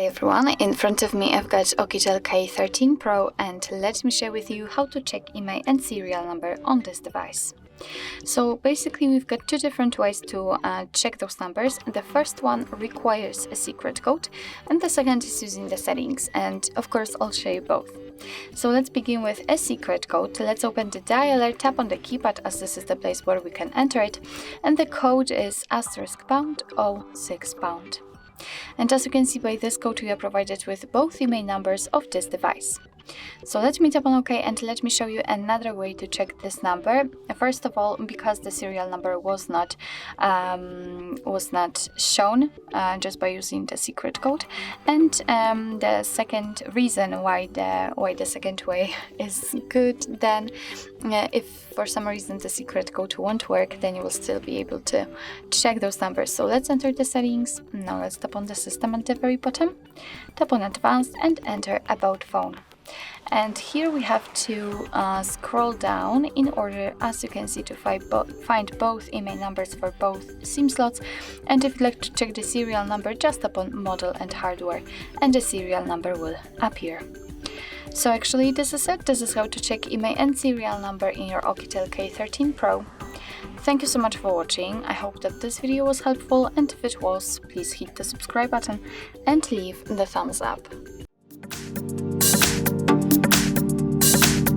Hi everyone, in front of me I've got Oukitel K13 Pro and let me share with you how to check Imei and serial number on this device. So basically we've got two different ways to check those numbers. The first one requires a secret code and the second is using the settings, and of course I'll show you both. So let's begin with a secret code. Let's open the dialer, tap on the keypad as this is the place where we can enter it, and the code is *#06#. And as you can see by this code, we are provided with both Imei numbers of this device. So let me tap on OK and let me show you another way to check this number. First of all, because the serial number was not shown just by using the secret code, and the second reason why the second way is good, then if for some reason the secret code won't work, then you will still be able to check those numbers. So let's enter the settings. Now let's tap on the system at the very bottom, tap on advanced and enter about phone. And here we have to scroll down in order, as you can see, to find both Imei numbers for both SIM slots. And if you'd like to check the serial number, just tap on model and hardware and the serial number will appear. So actually this is it. This is how to check Imei and serial number in your Oukitel K13 Pro. Thank you so much for watching. I hope that this video was helpful, and if it was, please hit the subscribe button and leave the thumbs up.